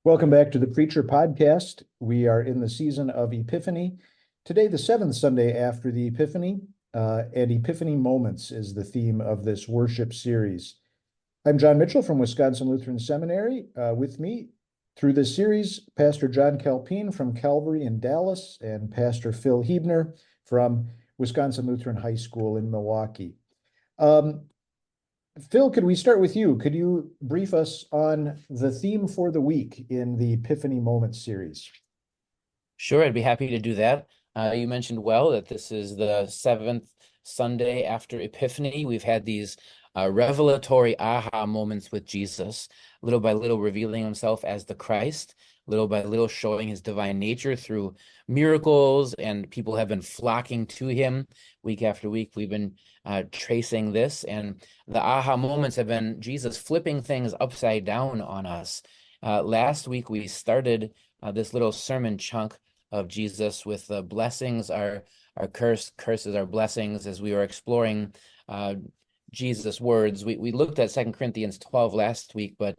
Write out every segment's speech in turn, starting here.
Welcome back to the Preacher Podcast. We are in the season of Epiphany. Today, the seventh Sunday after the Epiphany, and Epiphany Moments is the theme of this worship series. I'm John Micheel from Wisconsin Lutheran Seminary. With me through this series, Pastor John Calpine from Calvary in Dallas and Pastor Phil Hebner from Wisconsin Lutheran High School in Milwaukee. Phil, could we start with you? Could you brief us on the theme for the week in the Epiphany Moments series? Sure, I'd be happy to do that. You mentioned well that this is the seventh Sunday after Epiphany. We've had these revelatory aha moments with Jesus, little by little revealing himself as the Christ, little by little showing his divine nature through miracles, and people have been flocking to him week after week. We've been tracing this, and the aha moments have been Jesus flipping things upside down on us. Last week, we started this little sermon chunk of Jesus with the blessings are curses are blessings, as we were exploring Jesus' words. We looked at 2 Corinthians 12 last week, but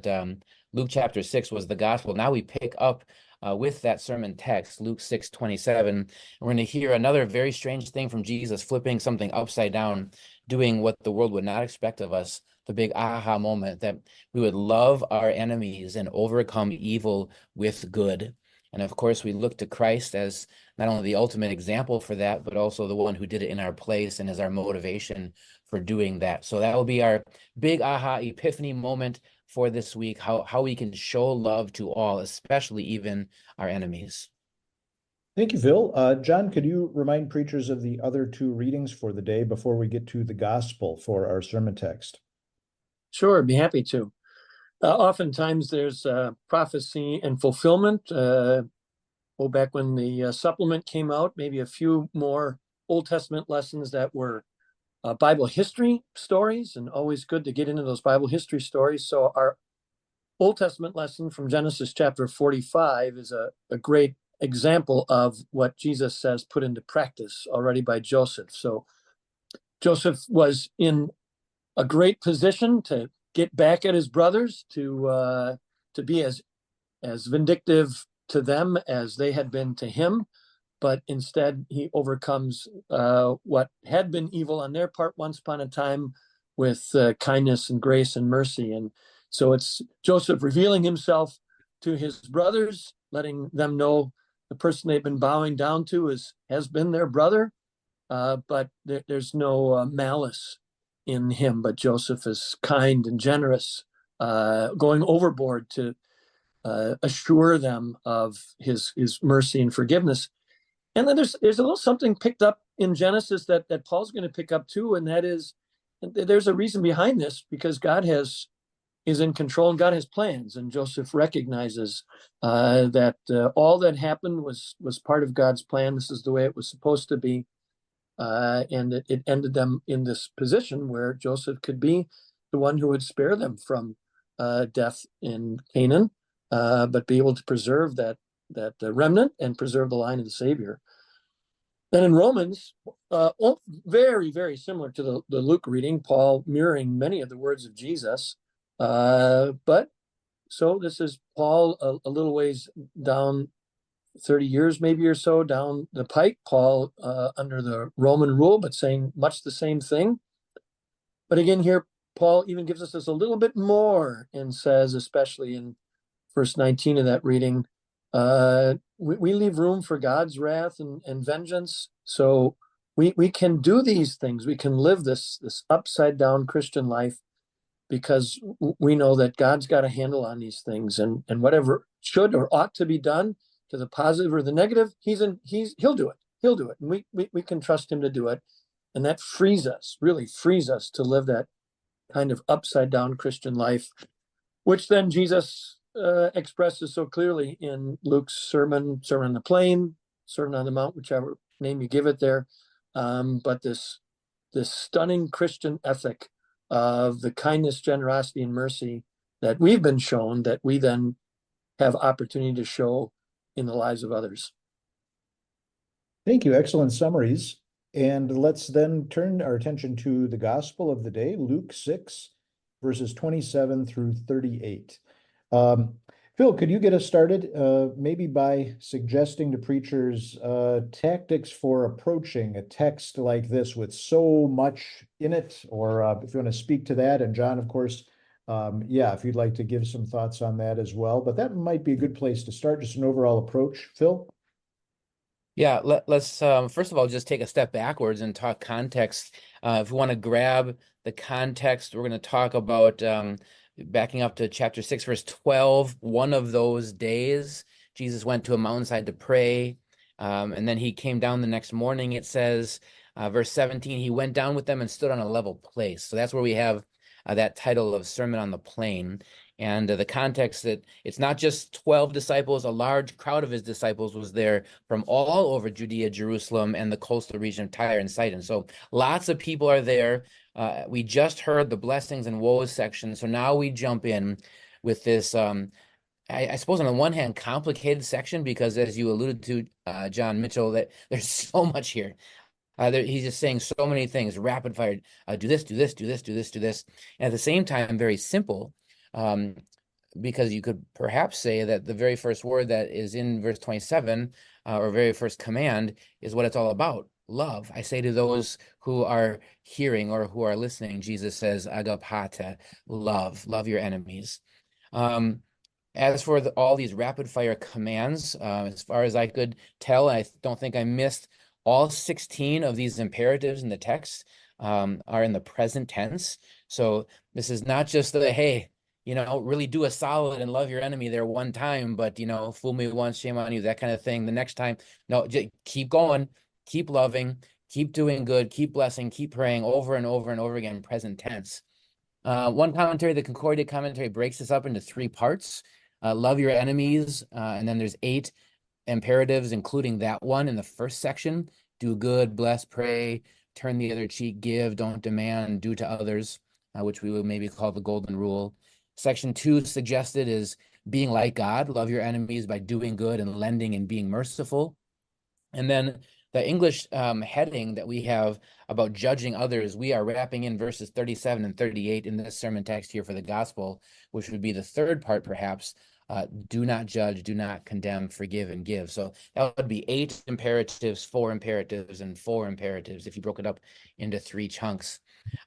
Luke chapter 6 was the gospel. Now we pick up with that sermon text, Luke 6:27. We're going to hear another very strange thing from Jesus, flipping something upside down, doing what the world would not expect of us, the big aha moment that we would love our enemies and overcome evil with good. And of course, we look to Christ as not only the ultimate example for that, but also the one who did it in our place and is our motivation for doing that. So that will be our big aha epiphany moment for this week, how we can show love to all, especially even our enemies. Thank you, Phil. John, could you remind preachers of the other two readings for the day before we get to the gospel for our sermon text? Sure, I'd be happy to. Oftentimes there's prophecy and fulfillment. Back when the supplement came out, maybe a few more Old Testament lessons that were Bible history stories, and always good to get into those Bible history stories. So our Old Testament lesson from Genesis chapter 45 is a great example of what Jesus says put into practice already by Joseph. So Joseph was in a great position to get back at his brothers, to be as vindictive to them as they had been to him. But instead, he overcomes what had been evil on their part once upon a time with kindness and grace and mercy. And so it's Joseph revealing himself to his brothers, letting them know the person they've been bowing down to has been their brother, but there's no malice in him. But Joseph is kind and generous, going overboard to assure them of his mercy and forgiveness. And then there's a little something picked up in Genesis that Paul's going to pick up too, and that is there's a reason behind this, because God is in control and God has plans, and Joseph recognizes that all that happened was part of God's plan. This is the way it was supposed to be, and it ended them in this position where Joseph could be the one who would spare them from death in Canaan, but be able to preserve that remnant and preserve the line of the Savior. Then in Romans, very, very similar to the Luke reading, Paul mirroring many of the words of Jesus. But so this is Paul a little ways down, 30 years maybe or so down the pike, Paul under the Roman rule, but saying much the same thing. But again, here, Paul even gives us this a little bit more and says, especially in verse 19 of that reading, we leave room for God's wrath and vengeance. So we can do these things. We can live this upside down Christian life because we know that God's got a handle on these things, and whatever should or ought to be done, to the positive or the negative, he'll do it. He'll do it. And we can trust him to do it. And that really frees us to live that kind of upside down Christian life, which then Jesus expresses so clearly in Luke's sermon on the plain, sermon on the mount, whichever name you give it there. But this stunning Christian ethic of the kindness, generosity, and mercy that we've been shown, that we then have opportunity to show in the lives of others. Thank you. Excellent summaries. And let's then turn our attention to the gospel of the day, Luke 6, verses 27 through 38. Phil, could you get us started, maybe by suggesting to preachers tactics for approaching a text like this with so much in it, or if you want to speak to that, and John, of course, yeah, if you'd like to give some thoughts on that as well, but that might be a good place to start, just an overall approach. Phil? Yeah, let's first of all just take a step backwards and talk context. If we want to grab the context, we're going to talk about backing up to chapter 6, verse 12. One of those days, Jesus went to a mountainside to pray, and then he came down the next morning. It says, verse 17, he went down with them and stood on a level place. So that's where we have that title of Sermon on the Plain. And the context that it's not just 12 disciples, a large crowd of his disciples was there from all over Judea, Jerusalem, and the coastal region of Tyre and Sidon. So lots of people are there. We just heard the blessings and woes section. So now we jump in with this, I suppose on the one hand, complicated section, because as you alluded to, John Micheel, that there's so much here. He's just saying so many things, rapid fire, do this, do this, do this, do this, do this. And at the same time, very simple, um, because you could perhaps say that the very first word that is in verse 27, or very first command, is what it's all about, love. I say to those who are hearing or who are listening, Jesus says, agapata, love your enemies. As for all these rapid fire commands, as far as I could tell, I don't think I missed all 16 of these imperatives in the text are in the present tense. So this is not just the, hey, really do a solid and love your enemy there one time, but, fool me once, shame on you, that kind of thing. The next time, no, just keep going, keep loving, keep doing good, keep blessing, keep praying over and over and over again, present tense. One commentary, the Concordia commentary, breaks this up into 3 parts. Love your enemies, and then there's 8 imperatives, including that one in the first section. Do good, bless, pray, turn the other cheek, give, don't demand, do to others, which we would maybe call the golden rule. Section 2 suggested is being like God, love your enemies by doing good and lending and being merciful. And then the English heading that we have about judging others, we are wrapping in verses 37 and 38 in this sermon text here for the gospel, which would be the third part, perhaps. Do not judge, do not condemn, forgive, and give. So that would be 8 imperatives, 4 imperatives, and 4 imperatives if you broke it up into 3 chunks.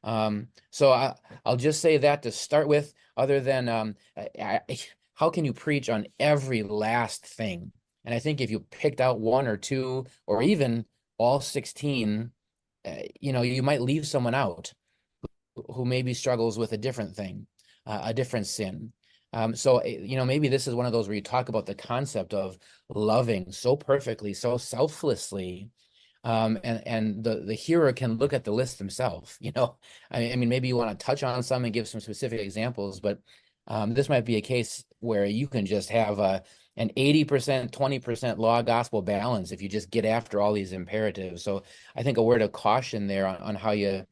So I'll just say that to start with, other than how can you preach on every last thing? And I think if you picked out 1 or 2, or even all 16, you might leave someone out who maybe struggles with a different thing, a different sin. So maybe this is one of those where you talk about the concept of loving so perfectly, so selflessly, and the hearer can look at the list themselves. I mean, maybe you want to touch on some and give some specific examples, but this might be a case where you can just have an 80%, 20% law gospel balance if you just get after all these imperatives. So I think a word of caution there on how you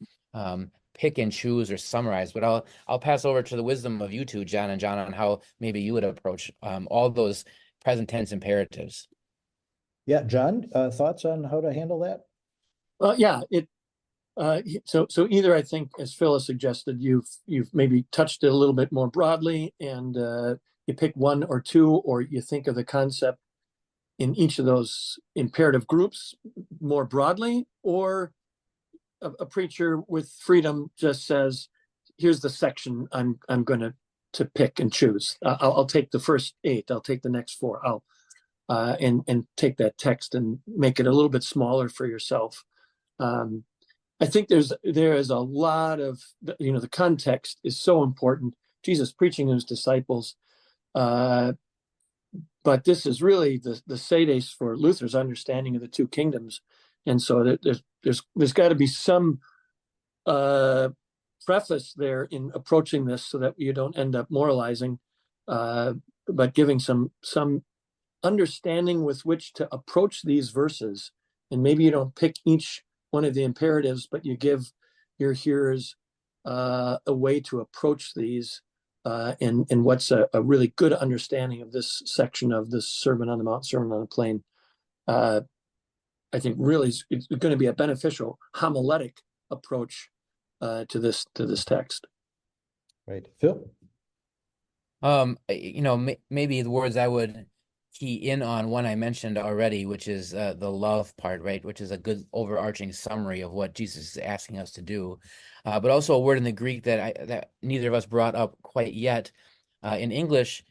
pick and choose or summarize. But I'll pass over to the wisdom of you two, John and John, on how maybe you would approach all those present tense imperatives. Yeah, John, thoughts on how to handle that? Yeah, so either I think, as Phil has suggested, you've maybe touched it a little bit more broadly, and you pick 1 or 2, or you think of the concept in each of those imperative groups more broadly, or a preacher with freedom just says, here's the section I'm going to pick and choose. I'll take the first 8. I'll take the next 4. I'll and take that text and make it a little bit smaller for yourself. I think there is a lot of, the context is so important. Jesus preaching to his disciples, but this is really the sedes for Luther's understanding of the 2 kingdoms, and so there's got to be some preface there in approaching this so that you don't end up moralizing, but giving some understanding with which to approach these verses. And maybe you don't pick each one of the imperatives, but you give your hearers a way to approach these, and what's a really good understanding of this section of this Sermon on the Mount, Sermon on the Plain. I think really it's going to be a beneficial homiletic approach to this text. Right. Phil? Maybe the words I would key in on one I mentioned already, which is the love part, right? Which is a good overarching summary of what Jesus is asking us to do. But also a word in the Greek that neither of us brought up quite yet. In English,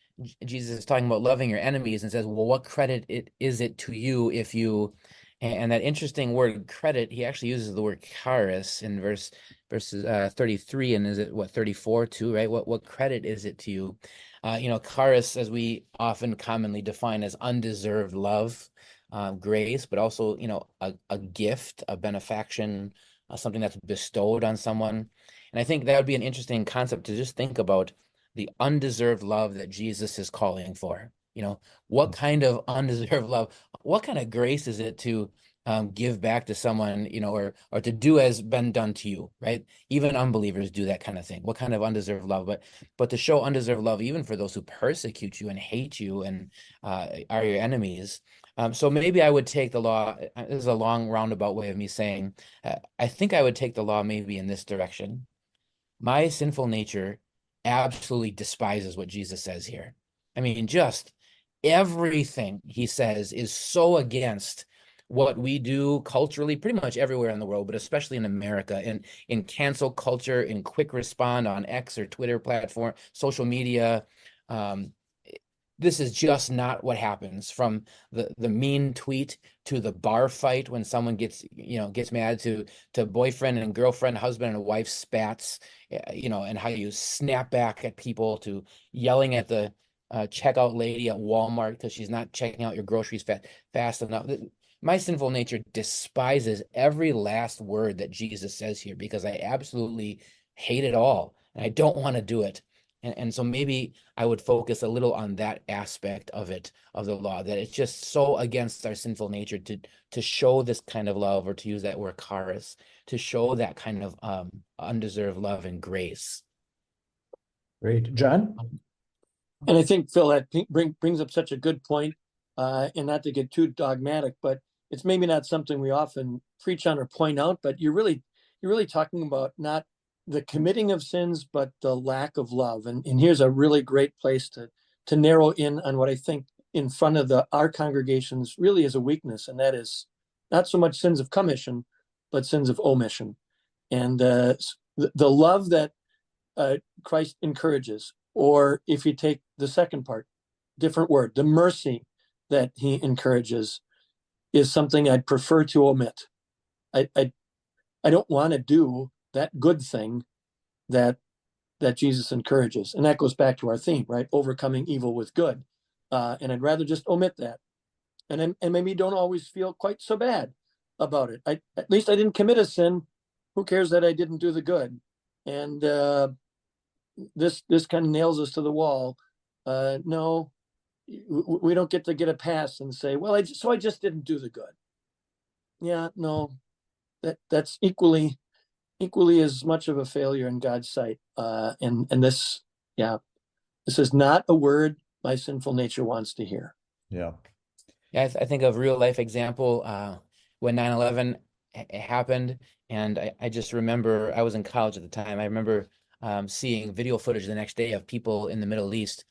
Jesus is talking about loving your enemies and says, "Well, what credit is it to you if you?" And that interesting word credit, he actually uses the word charis in verses 33, and is it what 34 too, right? What credit is it to you? Charis, as we often commonly define as undeserved love, grace, but also, a gift, a benefaction, something that's bestowed on someone. And I think that would be an interesting concept to just think about the undeserved love that Jesus is calling for. What kind of undeserved love, what kind of grace is it to give back to someone, or to do as been done to you, right? Even unbelievers do that kind of thing. What kind of undeserved love? But to show undeserved love, even for those who persecute you and hate you and are your enemies. So maybe I would take the law. This is a long roundabout way of me saying, I think I would take the law maybe in this direction. My sinful nature absolutely despises what Jesus says here. I mean, just everything he says is so against what we do culturally, pretty much everywhere in the world, but especially in America, in cancel culture, in quick respond on X or Twitter platform, social media. Um, this is just not what happens, from the mean tweet to the bar fight when someone gets mad, to boyfriend and girlfriend, husband and wife spats, and how you snap back at people, to yelling at the checkout lady at Walmart because she's not checking out your groceries fast enough. My sinful nature despises every last word that Jesus says here, because I absolutely hate it all and I don't want to do it. And so maybe I would focus a little on that aspect of it, of the law, that it's just so against our sinful nature to show this kind of love, or to use that word charis, to show that kind of undeserved love and grace. Great. John? And I think, Phil, that brings up such a good point, and not to get too dogmatic, but it's maybe not something we often preach on or point out, but you're really talking about not the committing of sins, but the lack of love. And here's a really great place to narrow in on what I think in front of our congregations really is a weakness, and that is not so much sins of commission, but sins of omission. And the love that Christ encourages, or if you take the second part, different word, the mercy that he encourages, is something I'd prefer to omit. I don't want to do that good thing that Jesus encourages, and that goes back to our theme, right? Overcoming evil with good, and I'd rather just omit that, and maybe don't always feel quite so bad about it. At least I didn't commit a sin. Who cares that I didn't do the good? And this kind of nails us to the wall. No, we don't get to get a pass and say, well, I just didn't do the good. Yeah, no, that's equally as much of a failure in God's sight. And this, yeah, this is not a word my sinful nature wants to hear. Yeah. Yeah, I think of real life example, when 9/11 happened, and I just remember, I was in college at the time. I remember seeing video footage the next day of people in the Middle East,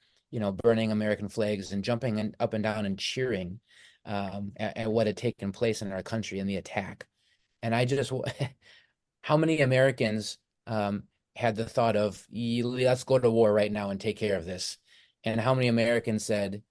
burning American flags and jumping up and down and cheering at what had taken place in our country in the attack. And I just, how many Americans had the thought of, let's go to war right now and take care of this? And how many Americans said,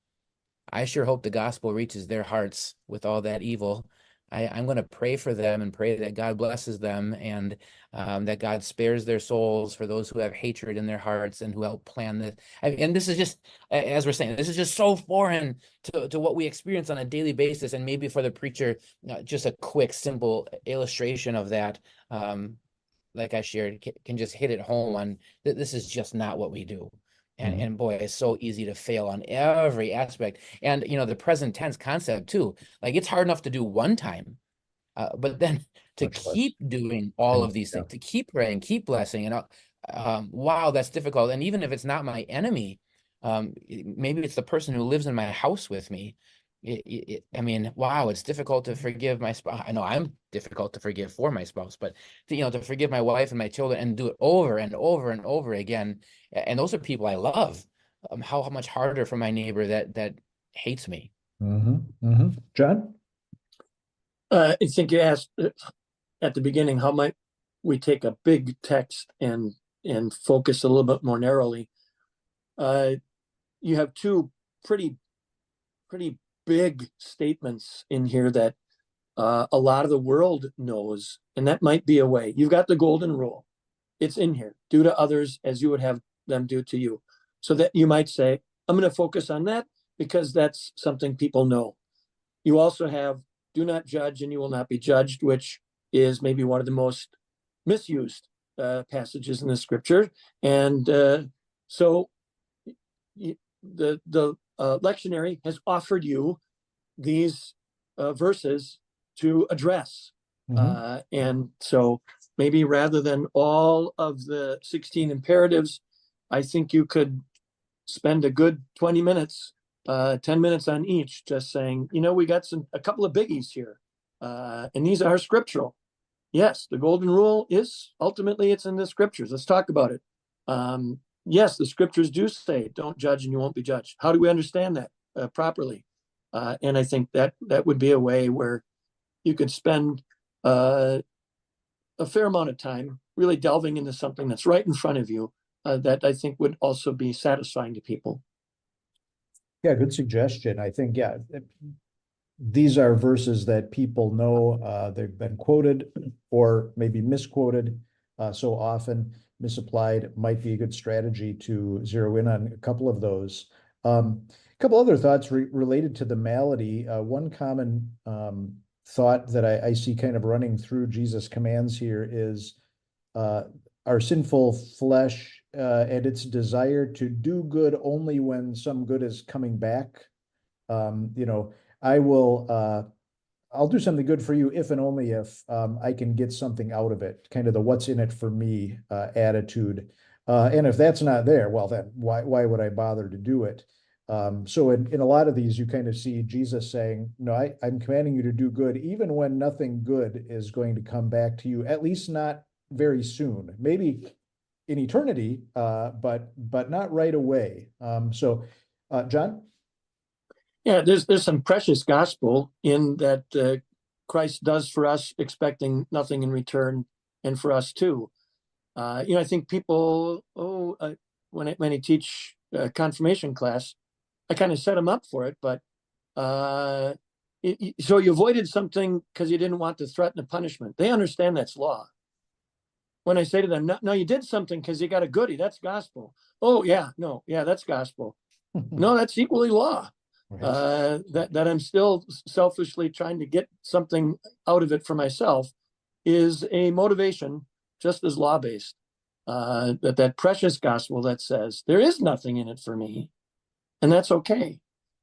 I sure hope the gospel reaches their hearts with all that evil. I'm going to pray for them and pray that God blesses them, and that God spares their souls for those who have hatred in their hearts and who help plan this. And this is just, as we're saying, this is just so foreign to what we experience on a daily basis. And maybe for the preacher, just a quick, simple illustration of that, like I shared, can just hit it home on that this is just not what we do. And boy, it's so easy to fail on every aspect. And the present tense concept too. Like, it's hard enough to do one time, but then to Much less. keep doing all of these Yeah. things, to keep praying, keep blessing, and wow, that's difficult. And even if it's not my enemy, maybe it's the person who lives in my house with me. I mean, wow, it's difficult to forgive my spouse. I know I'm difficult to forgive for my spouse, but to forgive my wife and my children and do it over and over and over again. And those are people I love. how much harder for my neighbor that hates me. John? I think you asked at the beginning, how might we take a big text and focus a little bit more narrowly? You have two pretty big statements in here that a lot of the world knows, and that might be a way. You've got the golden rule. It's in here. Do to others as you would have them do to you. So that you might say, I'm going to focus on that because that's something people know. You also have do not judge and you will not be judged, which is maybe one of the most misused passages in the scripture. And so the lectionary has offered you these verses to address. And so maybe rather than all of the 16 imperatives, I think you could spend a good 20 minutes, 10 minutes on each, just saying, we got a couple of biggies here. And these are scriptural. Yes, the golden rule is ultimately it's in the scriptures. Let's talk about it. Yes, the scriptures do say, don't judge and you won't be judged. How do we understand that properly? And I think that would be a way where you could spend a fair amount of time really delving into something that's right in front of you that I think would also be satisfying to people. Yeah, good suggestion. I think, yeah, these are verses that people know. They've been quoted or maybe misquoted so often, misapplied. Might be a good strategy to zero in on a couple of those. A couple other thoughts related to the malady. One common thought that I see kind of running through Jesus' commands here is our sinful flesh and its desire to do good only when some good is coming back. I will I'll do something good for you if and only if I can get something out of it, kind of the what's in it for me attitude. And if that's not there, well, then why would I bother to do it? So in a lot of these, you kind of see Jesus saying, no, I'm commanding you to do good, even when nothing good is going to come back to you, at least not very soon, maybe in eternity, but not right away. John? Yeah, there's some precious gospel in that Christ does for us, expecting nothing in return, and for us too. I think people, when I teach confirmation class, I kind of set them up for it, but so you avoided something because you didn't want to threaten a punishment. They understand that's law. When I say to them, no, you did something because you got a goodie, that's gospel. Oh, yeah, no, yeah, that's gospel. No, that's equally law. That I'm still selfishly trying to get something out of it for myself is a motivation just as law-based. That precious gospel that says there is nothing in it for me, and that's okay.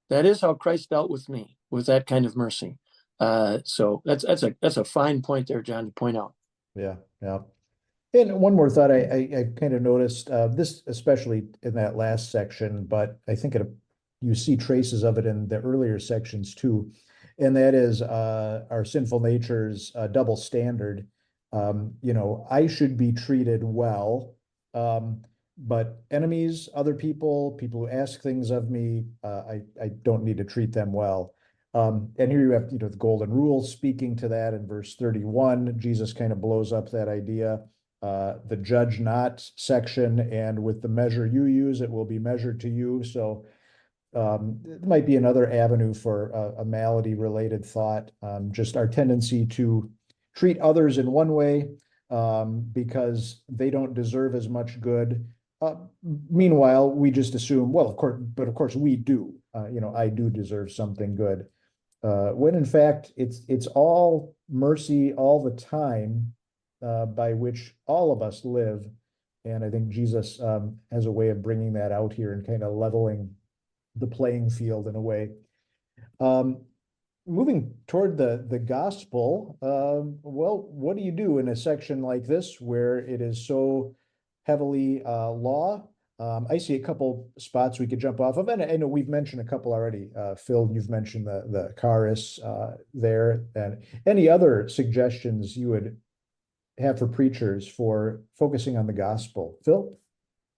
That is how Christ dealt with me, with that kind of mercy. So that's a fine point there, John, to point out. Yeah. And one more thought I kind of noticed, this especially in that last section, but I think you see traces of it in the earlier sections too. And that is our sinful nature's double standard. I should be treated well, but enemies, other people who ask things of me, I don't need to treat them well. And here you have, the golden rule speaking to that in verse 31. Jesus kind of blows up that idea. The judge not section, and with the measure you use, it will be measured to you. So it might be another avenue for a malady related thought, just our tendency to treat others in one way because they don't deserve as much good. Meanwhile, we just assume, well, of course we do. I do deserve something good. When in fact it's all mercy all the time, by which all of us live. And I think Jesus has a way of bringing that out here and kind of leveling the playing field in a way. Moving toward the gospel, well, what do you do in a section like this where it is so heavily law? I see a couple spots we could jump off of, and I know we've mentioned a couple already. Phil, you've mentioned the charis there, and any other suggestions you would have for preachers for focusing on the gospel, Phil?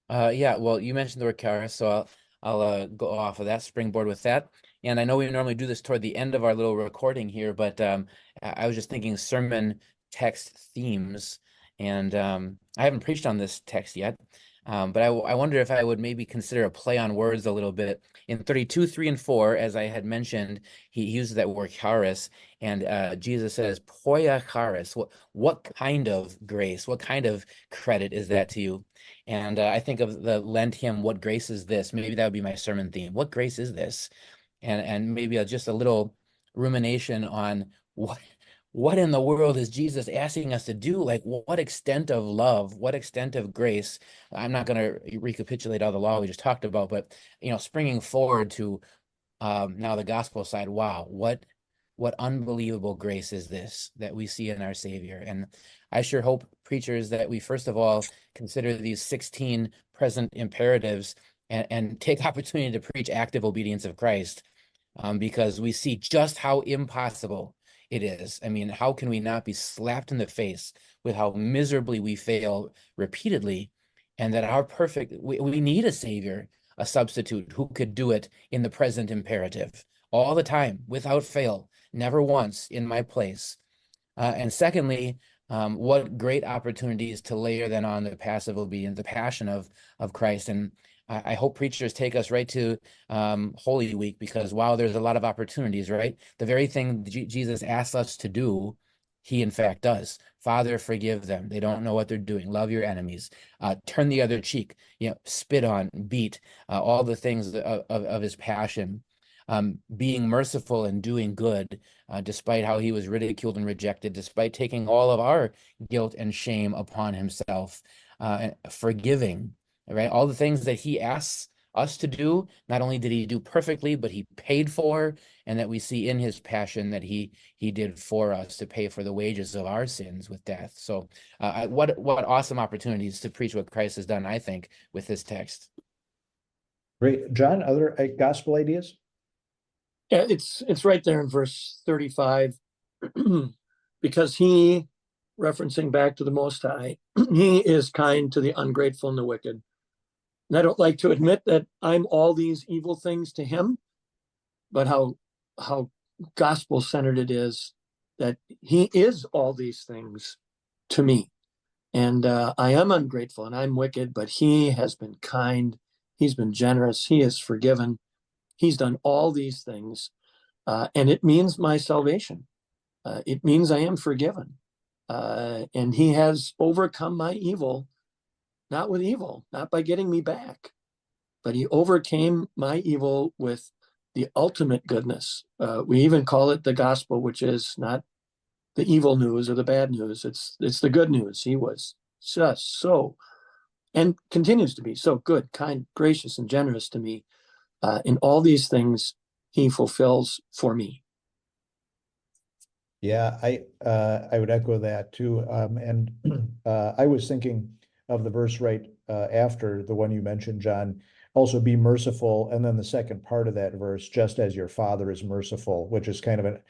Yeah, well, you mentioned the word charis, so I'll go off of that springboard with that. And I know we normally do this toward the end of our little recording here, but I was just thinking sermon text themes, and I haven't preached on this text yet. But I wonder if I would maybe consider a play on words a little bit. In 32, 3, and 4, as I had mentioned, he uses that word charis, and Jesus says, Poia charis. What kind of grace, what kind of credit is that to you? And I think of the Lent hymn, What Grace Is This? Maybe that would be my sermon theme. What grace is this? And maybe just a little rumination on what in the world is Jesus asking us to do? Like, what extent of love, what extent of grace? I'm not going to recapitulate all the law we just talked about, but springing forward to now the gospel side. Wow, what unbelievable grace is this that we see in our Savior? And I sure hope, preachers, that we first of all consider these 16 present imperatives and take opportunity to preach active obedience of Christ, because we see just how impossible it is. I mean, how can we not be slapped in the face with how miserably we fail repeatedly, and that we need a Savior, a substitute who could do it in the present imperative all the time without fail, never once in my place. And secondly, what great opportunities to layer then on the passive obedience, the passion of Christ. And I hope preachers take us right to Holy Week, because wow, there's a lot of opportunities, right? The very thing Jesus asks us to do, he in fact does. Father, forgive them. They don't know what they're doing. Love your enemies. Turn the other cheek. Spit on, beat, all the things of his passion. Being merciful and doing good, despite how he was ridiculed and rejected, despite taking all of our guilt and shame upon himself, forgiving, right? All the things that he asks us to do, not only did he do perfectly, but he paid for, and that we see in his passion that he did for us to pay for the wages of our sins with death. So what awesome opportunities to preach what Christ has done, I think, with this text. Great. John, other gospel ideas? Yeah, it's right there in verse 35, because he, referencing back to the Most High, he is kind to the ungrateful and the wicked. And I don't like to admit that I'm all these evil things to him, but how gospel-centered it is that he is all these things to me. And I am ungrateful and I'm wicked, but he has been kind. He's been generous. He has forgiven. He's done all these things. And it means my salvation. It means I am forgiven. And he has overcome my evil, not with evil, not by getting me back, but he overcame my evil with the ultimate goodness. We even call it the gospel, which is not the evil news or the bad news. It's the good news. He was just so, and continues to be so good, kind, gracious, and generous to me. In all these things, he fulfills for me. Yeah, I would echo that too. And I was thinking of the verse right after the one you mentioned, John. Also, be merciful, and then the second part of that verse, just as your Father is merciful, which is kind of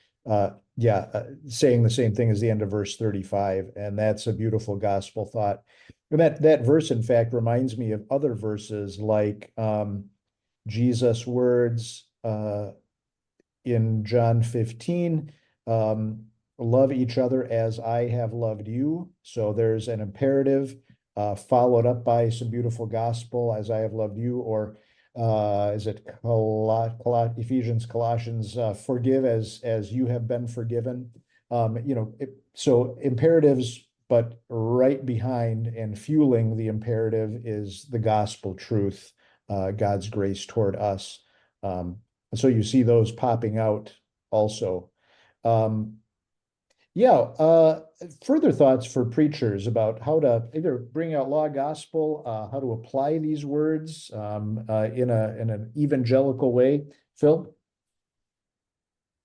saying the same thing as the end of verse 35, and that's a beautiful gospel thought. And that verse, in fact, reminds me of other verses like Jesus' words in John 15. Love each other as I have loved you. So there's an imperative followed up by some beautiful gospel, as I have loved you, or is it Ephesians, Colossians, forgive as you have been forgiven. So imperatives, but right behind and fueling the imperative is the gospel truth, God's grace toward us. And so you see those popping out also. Further thoughts for preachers about how to either bring out law, gospel, how to apply these words in an evangelical way. Phil?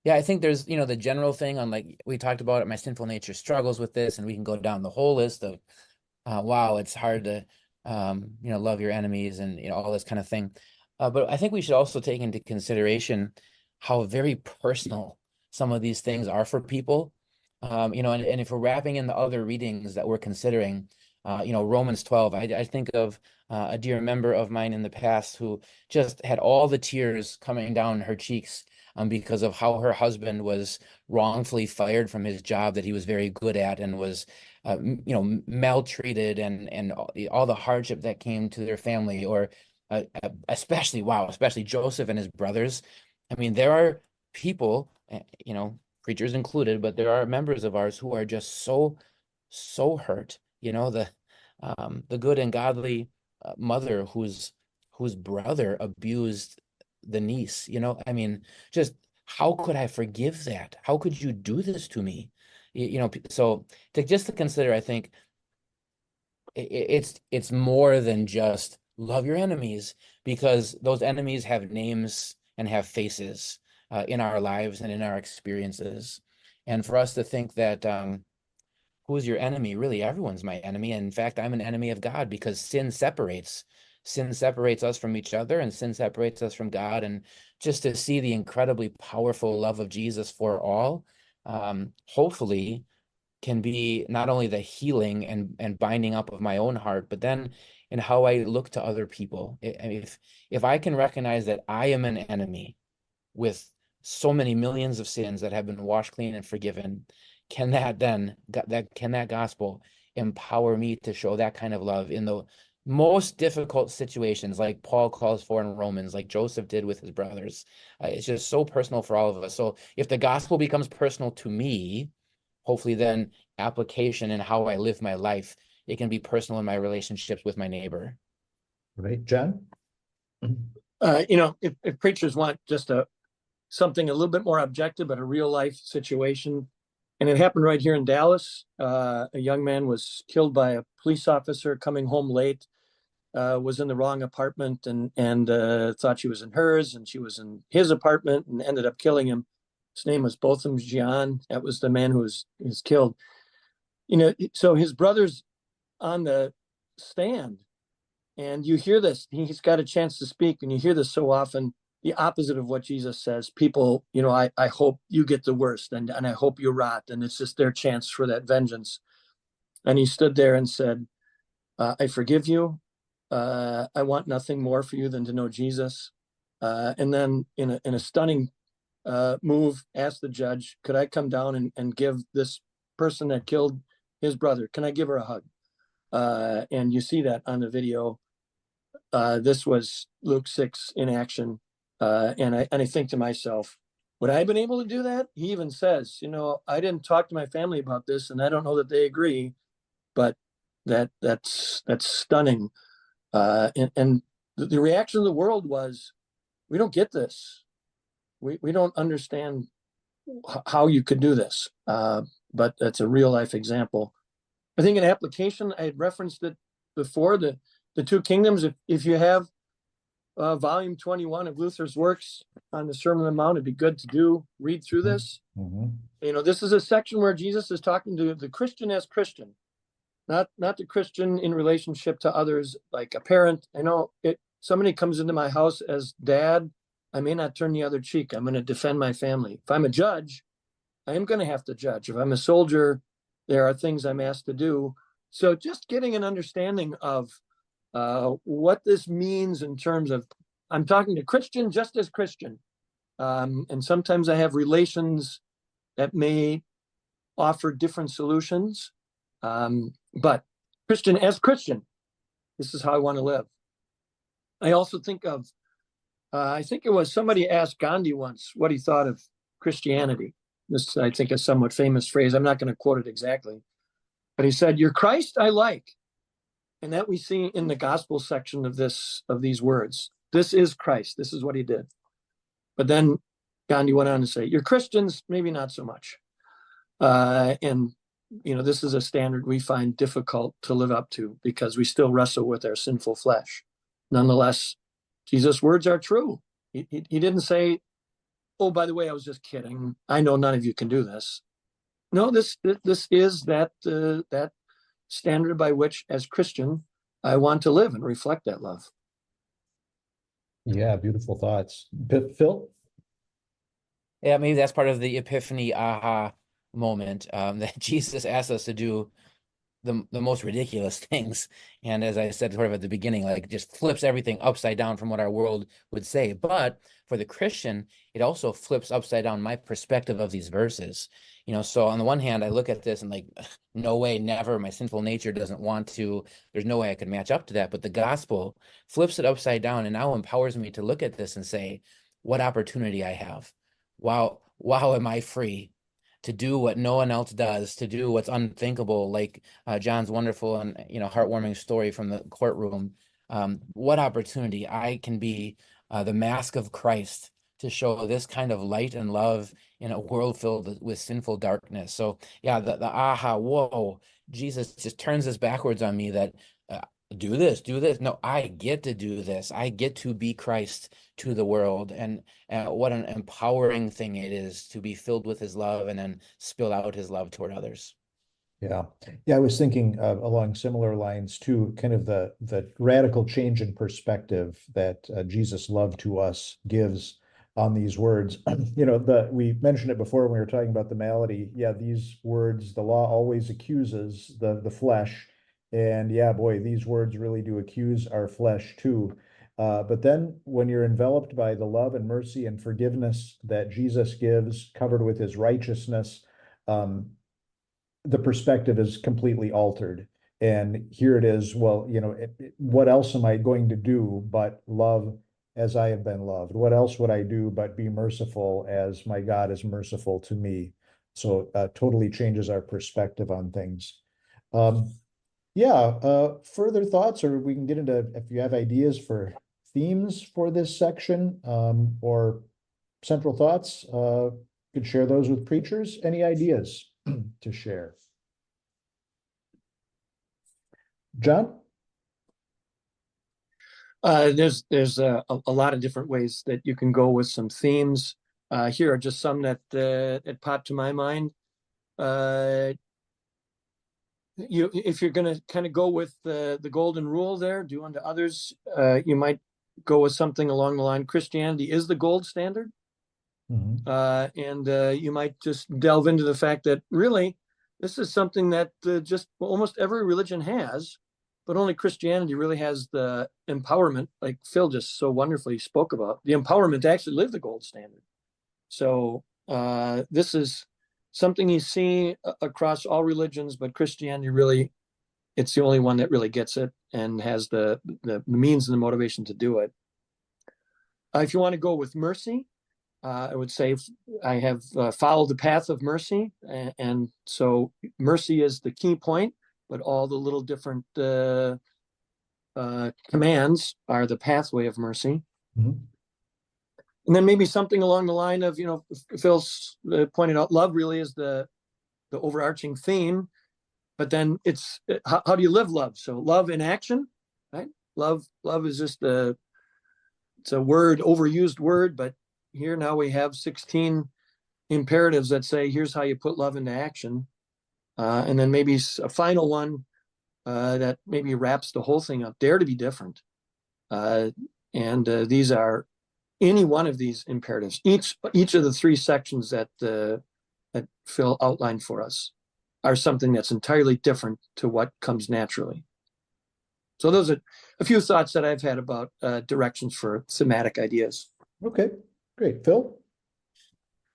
Yeah, I think there's, the general thing on, like we talked about it, my sinful nature struggles with this, and we can go down the whole list of, wow, it's hard to, love your enemies and, all this kind of thing. But I think we should also take into consideration how very personal some of these things are for people. And if we're wrapping in the other readings that we're considering, Romans 12. I think of a dear member of mine in the past who just had all the tears coming down her cheeks because of how her husband was wrongfully fired from his job that he was very good at, and was maltreated, and all the hardship that came to their family, or especially Joseph and his brothers. I mean, there are people, preachers included, but there are members of ours who are just so hurt. The good and godly mother whose brother abused the niece. I mean, just how could I forgive that? How could you do this to me? So to consider, I think it's more than just love your enemies, because those enemies have names and have faces in our lives and in our experiences. And for us to think that who's your enemy? Really, everyone's my enemy. And in fact, I'm an enemy of God, because sin separates. Sin separates us from each other, and sin separates us from God. And just to see the incredibly powerful love of Jesus for all, hopefully can be not only the healing and binding up of my own heart, but then in how I look to other people. If I can recognize that I am an enemy with so many millions of sins that have been washed clean and forgiven, can that gospel empower me to show that kind of love in the most difficult situations, like Paul calls for in Romans, like Joseph did with his brothers? It's just so personal for all of us. So if the gospel becomes personal to me, hopefully then application in how I live my life, it can be personal in my relationships with my neighbor. Right, John? If preachers want just something a little bit more objective, but a real life situation, and it happened right here in Dallas. A young man was killed by a police officer coming home late, was in the wrong apartment, and thought she was in hers, and she was in his apartment, and ended up killing him. His name was Botham Jean. That was the man who was killed. So his brother's on the stand, and you hear this. He's got a chance to speak, and you hear this so often. The opposite of what Jesus says. People, I hope you get the worst, and I hope you rot, and it's just their chance for that vengeance. And he stood there and said, I forgive you. I want nothing more for you than to know Jesus. And then in a stunning move, asked the judge, could I come down and give this person that killed his brother, can I give her a hug? And you see that on the video. This was Luke 6 in action. And I think to myself, would I have been able to do that? He even says, I didn't talk to my family about this, and I don't know that they agree, but that's stunning. And the reaction of the world was, we don't get this. We don't understand how you could do this. But that's a real life example. I think in application, I had referenced it before, the two kingdoms. If you have volume 21 of Luther's works on the Sermon on the Mount, it'd be good to read through this. Mm-hmm. This is a section where Jesus is talking to the Christian as Christian, not the Christian in relationship to others, like a parent. Somebody comes into my house as dad, I may not turn the other cheek. I'm going to defend my family. If I'm a judge, I am going to have to judge. If I'm a soldier, there are things I'm asked to do. So just getting an understanding of what this means in terms of, I'm talking to Christian just as Christian. And sometimes I have relations that may offer different solutions. But Christian as Christian, this is how I want to live. I also think of, I think it was somebody asked Gandhi once what he thought of Christianity. This, I think, is a somewhat famous phrase. I'm not going to quote it exactly. But he said, your Christ I like. And that we see in the gospel section of these words. This is Christ. This is what he did. But then Gandhi went on to say, your Christians, maybe not so much. And, this is a standard we find difficult to live up to because we still wrestle with our sinful flesh. Nonetheless, Jesus' words are true. He didn't say, oh, by the way, I was just kidding. I know none of you can do this. No, this is that standard by which, as Christian, I want to live and reflect that love. Yeah, beautiful thoughts. Phil? Yeah, maybe that's part of the epiphany aha moment that Jesus asked us to do. the most ridiculous things. And as I said sort of at the beginning, like just flips everything upside down from what our world would say. But for the Christian, it also flips upside down my perspective of these verses. So on the one hand, I look at this and like, no way, never. My sinful nature doesn't want to. There's no way I could match up to that. But the gospel flips it upside down and now empowers me to look at this and say, what opportunity I have. Wow, am I free to do what no one else does, to do what's unthinkable, like John's wonderful and heartwarming story from the courtroom. What opportunity I can be the mask of Christ to show this kind of light and love in a world filled with sinful darkness. So yeah, the aha, whoa, Jesus just turns this backwards on me that do this, do this. No, I get to do this. I get to be Christ to the world. And what an empowering thing it is to be filled with his love and then spill out his love toward others. Yeah. Yeah, I was thinking along similar lines too, kind of the radical change in perspective that Jesus' love to us gives on these words. We mentioned it before when we were talking about the malady. Yeah, these words, the law always accuses the flesh. And yeah, boy, these words really do accuse our flesh too. But then when you're enveloped by the love and mercy and forgiveness that Jesus gives, covered with his righteousness, the perspective is completely altered. And here it is, well, what else am I going to do but love as I have been loved? What else would I do but be merciful as my God is merciful to me? So totally changes our perspective on things. Um, yeah, further thoughts, or we can get into if you have ideas for themes for this section, or central thoughts, could share those with preachers. Any ideas to share? John? There's a lot of different ways that you can go with some themes. Here are just some that popped to my mind. If you're going to kind of go with the golden rule there, do unto others, you might go with something along the line, Christianity is the gold standard. And you might just delve into the fact that really this is something that just almost every religion has, but only Christianity really has the empowerment, like Phil just so wonderfully spoke about, the empowerment to actually live the gold standard. So this is something you see across all religions, but Christianity really, it's the only one that really gets it and has the means and the motivation to do it. If you want to go with mercy, I would say I have followed the path of mercy. And so mercy is the key point, but all the little different commands are the pathway of mercy. Mhm. And then maybe something along the line of, Phil's pointed out, love really is the overarching theme, but then it's how do you live love? So love in action, right? Love is just it's a word, overused word, but here now we have 16 imperatives that say, here's how you put love into action. And then maybe a final one that maybe wraps the whole thing up, dare to be different. And these are any one of these imperatives. Each of the three sections that Phil outlined for us are something that's entirely different to what comes naturally. So those are a few thoughts that I've had about directions for thematic ideas. Okay, great. Phil?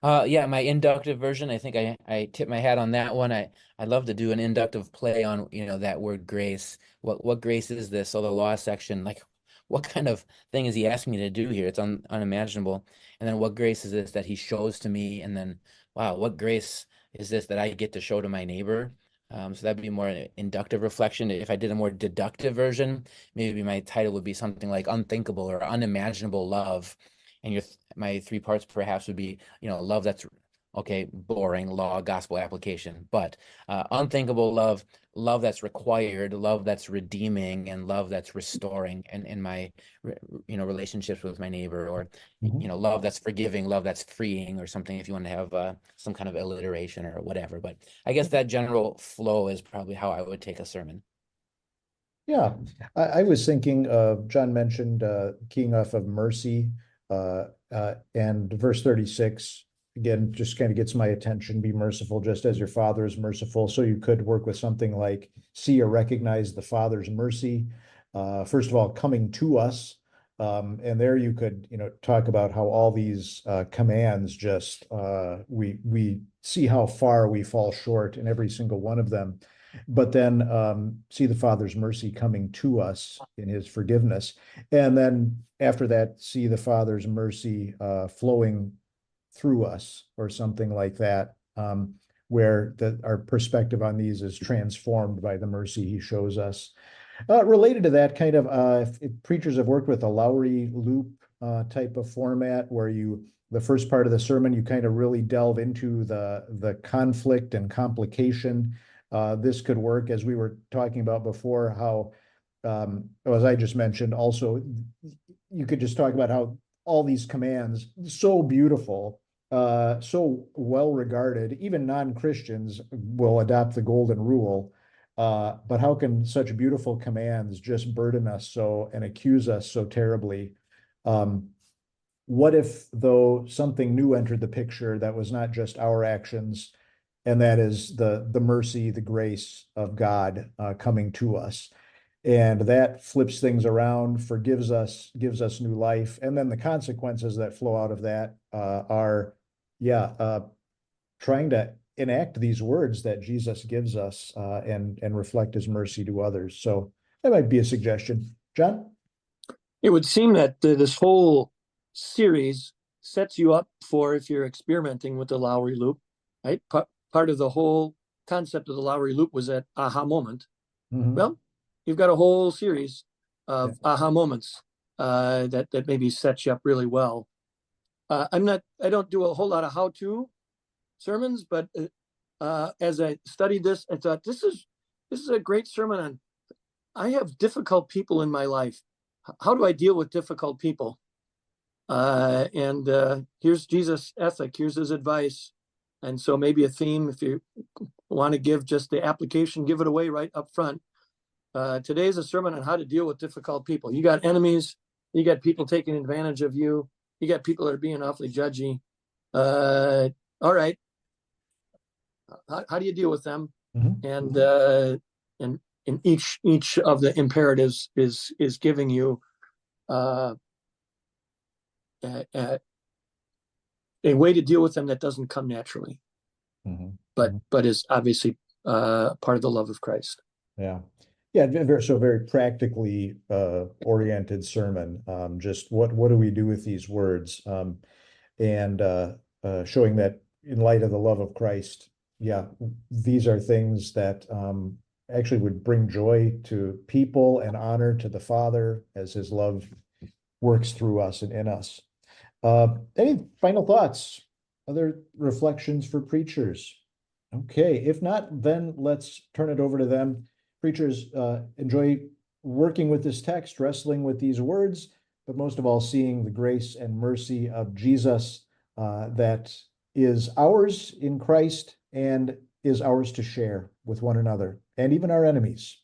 Yeah, my inductive version, I think I tip my hat on that one. I'd love to do an inductive play on, that word grace. What grace is this? So the law section, like what kind of thing is he asking me to do here? It's unimaginable. And then what grace is this that he shows to me? And then, wow, what grace is this that I get to show to my neighbor? So that'd be more an inductive reflection. If I did a more deductive version, maybe my title would be something like unthinkable or unimaginable love. And my three parts perhaps would be, love that's okay, boring law, gospel application, but unthinkable love that's required, love that's redeeming, and love that's restoring, and in my relationships with my neighbor, or love that's forgiving, love that's freeing, or something. If you want to have some kind of alliteration or whatever, but I guess that general flow is probably how I would take a sermon. Yeah, I was thinking of, John mentioned keying off of mercy, and verse 36, again, just kind of gets my attention. Be merciful just as your Father is merciful. So you could work with something like see or recognize the Father's mercy. First of all, coming to us. And there you could, talk about how all these commands just we see how far we fall short in every single one of them. But then see the Father's mercy coming to us in his forgiveness. And then after that, see the Father's mercy flowing through us or something like that, where our perspective on these is transformed by the mercy he shows us. Related to that, kind of, if preachers have worked with a Lowry loop type of format, where the first part of the sermon, you kind of really delve into the conflict and complication. This could work, as we were talking about before, how, as I just mentioned, also, you could just talk about how all these commands, so beautiful, so well regarded, even non-Christians will adopt the golden rule. But how can such beautiful commands just burden us so and accuse us so terribly? What if, though, something new entered the picture that was not just our actions, and that is the mercy, the grace of God coming to us? And that flips things around, forgives us, gives us new life. And then the consequences that flow out of that are, trying to enact these words that Jesus gives us and reflect his mercy to others. So that might be a suggestion. John? It would seem that this whole series sets you up for, if you're experimenting with the Lowry loop, right? Part of the whole concept of the Lowry loop was that aha moment. Mhm. Well, you've got a whole series of aha moments that maybe sets you up really well. I don't do a whole lot of how-to sermons, but as I studied this, I thought this is a great sermon on, I have difficult people in my life. How do I deal with difficult people? And here's Jesus' ethic. Here's his advice. And so maybe a theme, if you want to give just the application, give it away right up front. Today's a sermon on how to deal with difficult people. You got enemies. You got people taking advantage of you. You got people that are being awfully judgy. All right. How do you deal with them? Mhm. And in each of the imperatives is giving you a way to deal with them that doesn't come naturally, Mhm. but is obviously part of the love of Christ. Yeah. Yeah, very practically oriented sermon. Just what do we do with these words? And showing that in light of the love of Christ, these are things that actually would bring joy to people and honor to the Father as his love works through us and in us. Any final thoughts? Other reflections for preachers? Okay, if not, then let's turn it over to them. Preachers enjoy working with this text, wrestling with these words, but most of all, seeing the grace and mercy of Jesus that is ours in Christ and is ours to share with one another and even our enemies.